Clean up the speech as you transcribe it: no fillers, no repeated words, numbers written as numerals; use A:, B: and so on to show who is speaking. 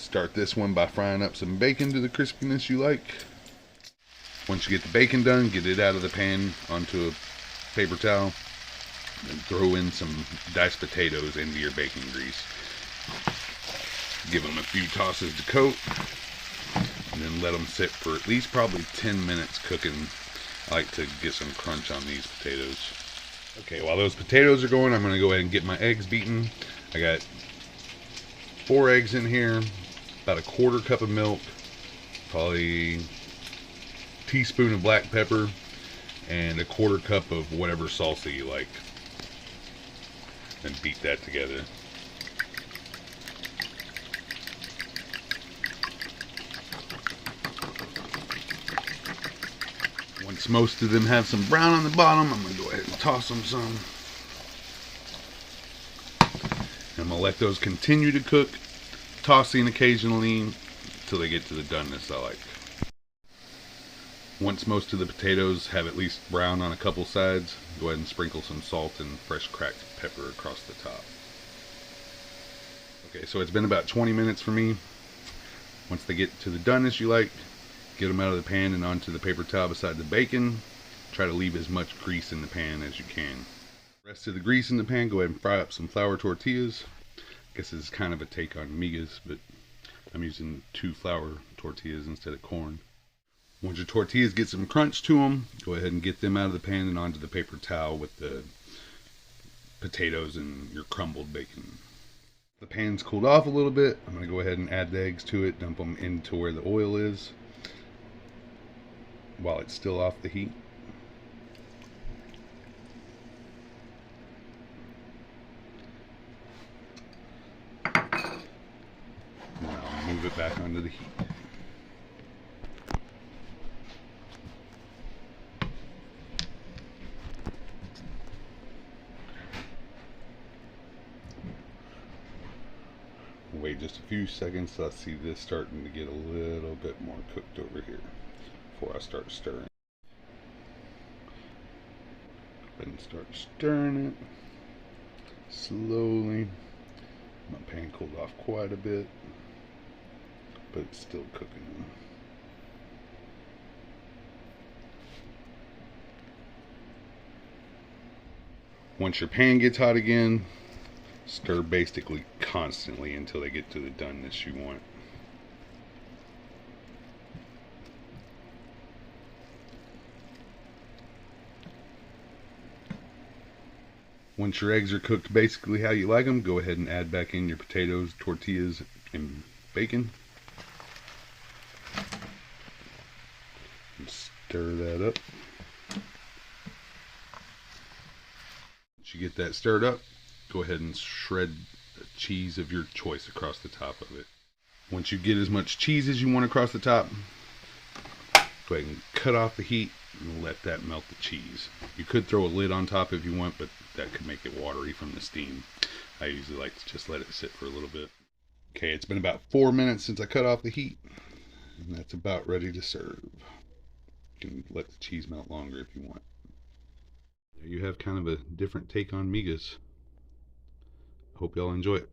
A: Start this one by frying up some bacon to the crispiness you like. Once you get the bacon done, get it out of the pan onto a paper towel. And throw in some diced potatoes into your bacon grease. Give them a few tosses to coat. And then let them sit for at least probably 10 minutes cooking. I like to get some crunch on these potatoes. Okay, while those potatoes are going, I'm going to go ahead and get my eggs beaten. I got 4 eggs in here, about a 1/4 cup of milk, probably a teaspoon of black pepper, and a 1/4 cup of whatever salsa you like. And beat that together. Once most of them have some brown on the bottom, I'm going to go ahead and toss them some. And I'm going to let those continue to cook, tossing occasionally until they get to the doneness I like. Once most of the potatoes have at least brown on a couple sides, go ahead and sprinkle some salt and fresh cracked pepper across the top. Okay, so it's been about 20 minutes for me. Once they get to the doneness you like, get them out of the pan and onto the paper towel beside the bacon. Try to leave as much grease in the pan as you can. The rest of the grease in the pan, go ahead and fry up some flour tortillas. I guess this is kind of a take on migas, but I'm using 2 flour tortillas instead of corn. Once your tortillas get some crunch to them, go ahead and get them out of the pan and onto the paper towel with the potatoes and your crumbled bacon. The pan's cooled off a little bit. I'm going to go ahead and add the eggs to it, dump them into where the oil is while it's still off the heat. Now I'll move it back onto the heat. Wait just a few seconds till I see this starting to get a little bit more cooked over here before I start stirring. Go ahead and start stirring it slowly. My pan cooled off quite a bit, but it's still cooking. Once your pan gets hot again, stir basically constantly until they get to the doneness you want. Once your eggs are cooked basically how you like them, go ahead and add back in your potatoes, tortillas, and bacon. And stir that up. Once you get that stirred up, go ahead and shred the cheese of your choice across the top of it. Once you get as much cheese as you want across the top, go ahead and cut off the heat and let that melt the cheese. You could throw a lid on top if you want, but that could make it watery from the steam. I usually like to just let it sit for a little bit. Okay, it's been about 4 minutes since I cut off the heat, and that's about ready to serve. You can let the cheese melt longer if you want. There you have kind of a different take on migas. Hope y'all enjoy it.